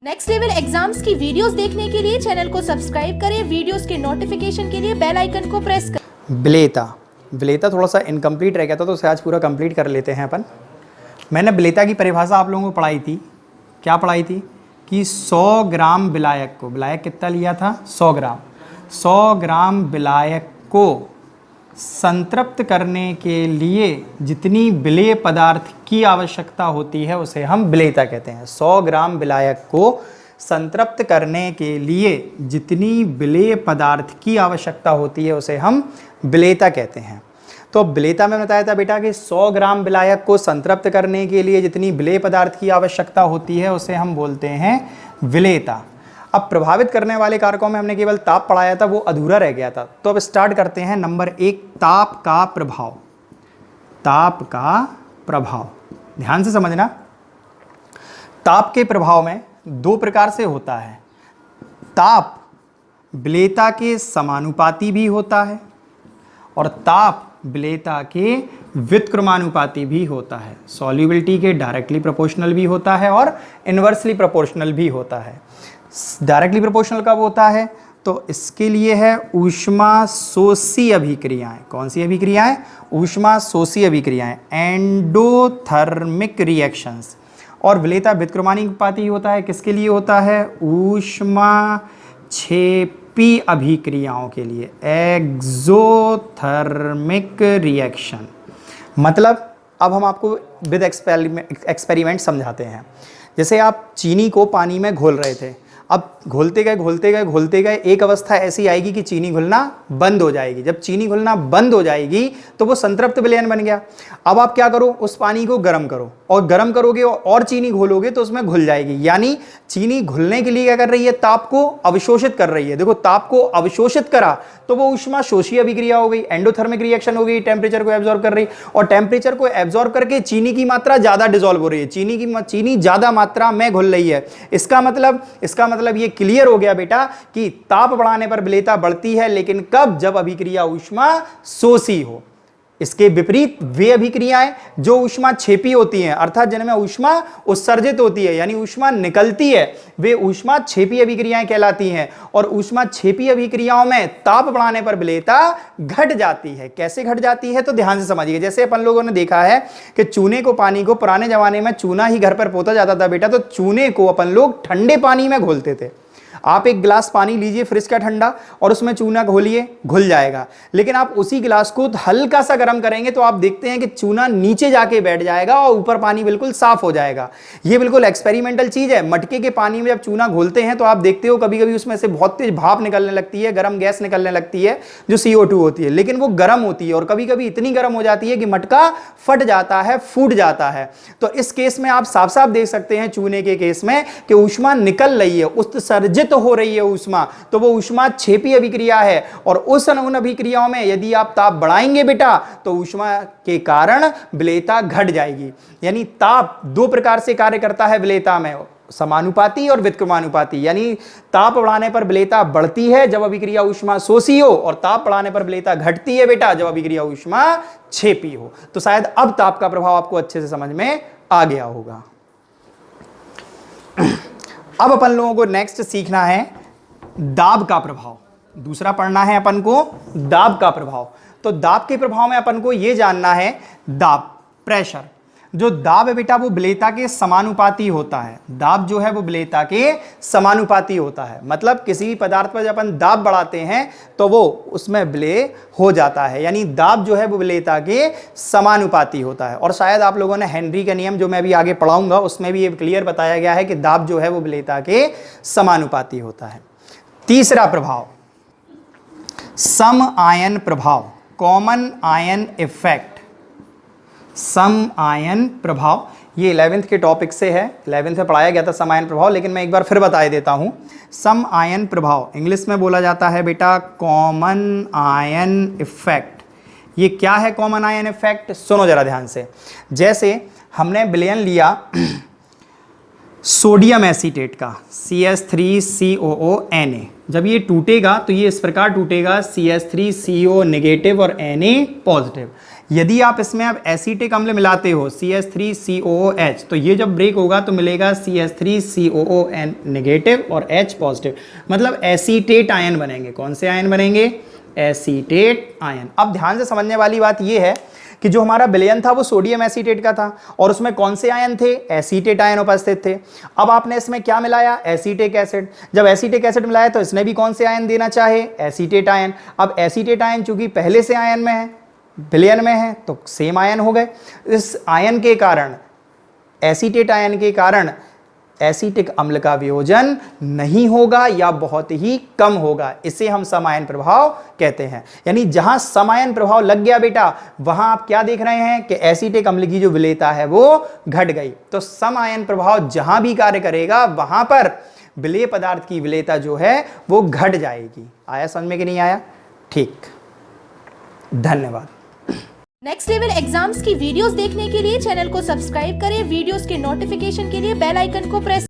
Next level exams की videos देखने के लिए चैनल को सब्सक्राइब करें, वीडियोस के नोटिफिकेशन के लिए बेल आइकन को प्रेस करें। ब्लेता थोड़ा सा इनकम्प्लीट रह गया था तो उसे आज पूरा कंप्लीट कर लेते हैं अपन। मैंने ब्लेता की परिभाषा आप लोगों को पढ़ाई थी। क्या पढ़ाई थी कि 100 ग्राम विलायक को, विलायक कितना लिया था 100 ग्राम, 100 ग्राम विलायक को संतृप्त करने के लिए जितनी विलेय पदार्थ की आवश्यकता होती है उसे हम ब्लेता कहते हैं। 100 ग्राम विलायक को संतृप्त करने के लिए जितनी विलेय पदार्थ की आवश्यकता होती है उसे हम ब्लेता कहते हैं। तो ब्लेता में बताया था बेटा कि 100 ग्राम विलायक को संतृप्त करने के लिए जितनी विलेय पदार्थ की आवश्यकता होती है उसे हम बोलते हैं विलेयता। अब प्रभावित करने वाले कारकों में हमने केवल ताप पढ़ाया था, वो अधूरा रह गया था। तो अब स्टार्ट करते हैं। नंबर 1, ताप का प्रभाव। ताप का प्रभाव ध्यान से समझना। ताप के प्रभाव में दो प्रकार से होता है। ताप विलेयता के समानुपाती भी होता है और ताप विलेयता के व्युत्क्रमानुपाती भी होता है। सॉल्युबिलिटी के डायरेक्टली प्रोपोर्शनल भी होता है और इन्वर्सली प्रोपोर्शनल भी होता है। डायरेक्टली प्रोपोर्शनल कब होता है? तो इसके लिए है ऊष्मा शोषी अभिक्रियाएं। कौन सी अभिक्रियाएं? ऊष्मा शोषी अभिक्रियाएं, एंडोथर्मिक रिएक्शंस। और विलेयता व्युत्क्रमानुपाती होता है। किसके लिए होता है? ऊष्मा क्षेपी अभिक्रियाओं के लिए, एक्सोथर्मिक रिएक्शन। मतलब अब हम आपको विद एक्सपेरिमेंट समझाते हैं। जैसे आप चीनी को पानी में घोल रहे थे, अब घोलते गए एक अवस्था ऐसी आएगी कि चीनी घुलना बंद हो जाएगी। जब चीनी घुलना बंद हो जाएगी तो वो संतृप्त विलयन बन गया। अब आप क्या करो, उस पानी को गर्म करो, और गर्म करोगे और चीनी घोलोगे तो उसमें घुल जाएगी। यानी चीनी घुलने के लिए क्या कर रही है? ताप को अवशोषित कर रही है। देखो, ताप को अवशोषित करा तो वो ऊष्मा शोषी अभिक्रिया हो गई, एंडोथर्मिक रिएक्शन हो गई, टेम्परेचर को एब्जॉर्ब कर रही, और टेम्परेचर को एब्जॉर्ब करके चीनी की मात्रा ज्यादा डिसॉल्व हो रही है, चीनी ज्यादा मात्रा में घुल रही है। इसका मतलब ये क्लियर हो गया बेटा कि ताप बढ़ाने पर विलेयता बढ़ती है, लेकिन कब? जब अभिक्रिया ऊष्मा शोषी हो। इसके विपरीत वे अभिक्रियाएं जो ऊष्मा क्षेपी होती हैं, अर्थात जिनमें ऊष्मा उत्सर्जित होती है यानी ऊष्मा निकलती है, वे ऊष्मा क्षेपी अभिक्रियाएं कहलाती हैं। और ऊष्मा क्षेपी अभिक्रियाओं में ताप बढ़ाने पर विलेयता घट जाती है। कैसे घट जाती है? तो ध्यान से समझिए। जैसे अपन लोगों ने देखा है कि चूने को, पानी को, पुराने जमाने में चूना ही घर पर पोता जाता था बेटा, तो चूने को अपन लोग ठंडे पानी में घोलते थे। आप एक गिलास पानी लीजिए फ्रिज का ठंडा और उसमें चूना घोलिए, घुल जाएगा। लेकिन आप उसी गिलास को हल्का सा गर्म करेंगे तो आप देखते हैं कि चूना नीचे जाके बैठ जाएगा और ऊपर पानी बिल्कुल साफ हो जाएगा। ये बिल्कुल एक्सपेरिमेंटल चीज है। मटके के पानी में जब चूना घोलते हैं तो आप देखते हो कभी कभी उसमें से बहुत तेज भाप निकलने लगती है, गर्म गैस निकलने लगती है जो CO2 होती है, लेकिन वो गर्म होती है और कभी कभी इतनी गर्म हो जाती है कि मटका फट जाता है, फूट जाता है। तो इस केस में आप साफ साफ देख सकते हैं चूने के केस में कि ऊष्मा निकल रही है, उत्सर्जित हो रही है ऊष्मा, तो वो ऊष्मा क्षेपी अभिक्रिया है। और उन अभिक्रियाओं में यदि आप ताप बढ़ाएंगे बेटा तो ऊष्मा के कारण विलेयता घट जाएगी। यानी ताप दो प्रकार से कार्य करता है विलेयता में, समानुपाती और व्युत्क्रमानुपाती। यानी ताप बढ़ाने पर विलेयता बढ़ती है जब अभिक्रिया ऊष्मा शोषी हो, और ताप बढ़ाने पर विलेयता घटती है बेटा जब अभिक्रिया ऊष्मा क्षेपी हो। तो शायद अब ताप का प्रभाव आपको अच्छे से समझ में आ गया होगा। अब अपन लोगों को नेक्स्ट सीखना है दाब का प्रभाव। दूसरा पढ़ना है अपन को दाब का प्रभाव। तो दाब के प्रभाव में अपन को यह जानना है, दाब, प्रेशर। जो दाब है बेटा वो विलेयता के समानुपाती होता है। दाब जो है वो विलेयता के समानुपाती होता है। मतलब किसी भी पदार्थ पर जब अपन दाब बढ़ाते हैं तो वो उसमें विलेय हो जाता है। यानी दाब जो है वो विलेयता के समानुपाती होता है। और शायद आप लोगों ने हेनरी का नियम जो मैं अभी आगे पढ़ाऊंगा उसमें भी ये क्लियर बताया गया है कि दाब जो है वो विलेयता के समानुपाती होता है। तीसरा प्रभाव, सम आयन प्रभाव, कॉमन आयन इफेक्ट। सम आयन प्रभाव ये 11th के टॉपिक से है, 11th में पढ़ाया गया था सम आयन प्रभाव, लेकिन मैं एक बार फिर बता देता हूं। सम आयन प्रभाव इंग्लिश में बोला जाता है बेटा कॉमन आयन इफेक्ट। ये क्या है कॉमन आयन इफेक्ट? सुनो जरा ध्यान से। जैसे हमने विलयन लिया सोडियम एसीटेट का, CH3COO Na। जब ये टूटेगा तो ये इस प्रकार टूटेगा, CH3CO नेगेटिव और Na पॉजिटिव। यदि आप इसमें अब एसीटिक अम्ल मिलाते हो CH3COOH, तो ये जब ब्रेक होगा तो मिलेगा CH3COON नेगेटिव और H पॉजिटिव, मतलब एसीटेट आयन बनेंगे। कौन से आयन बनेंगे? Acetate ion. अब ध्यान से समझने वाली बात ये है कि जो हमारा विलयन था वो सोडियम एसीटेट का था और उसमें कौन से आयन थे? एसीटेट आयन उपस्थित थे। अब आपने इसमें क्या मिलाया? Acetic acid. जब एसीटिक एसिड मिलाया तो इसने भी कौन से आयन देना चाहे? Acetate ion. अब एसीटेट आयन चूंकि पहले से आयन में है, विलयन में है, तो सेम आयन हो गए। इस आयन के कारण, एसीटेट आयन के कारण एसीटिक अम्ल का वियोजन नहीं होगा या बहुत ही कम होगा। इसे हम समायन प्रभाव कहते हैं। यानी जहां समायन प्रभाव लग गया बेटा, वहां आप क्या देख रहे हैं कि एसीटिक अम्ल की जो विलेयता है वो घट गई। तो समायन प्रभाव जहां भी कार्य करेगा वहां पर विलेय पदार्थ की विलेयता जो है वो घट जाएगी। आया समझ में कि नहीं आया? ठीक, धन्यवाद। नेक्स्ट लेवल एग्जाम्स की वीडियोस देखने के लिए चैनल को सब्सक्राइब करें, वीडियोस के नोटिफिकेशन के लिए बेल आइकन को प्रेस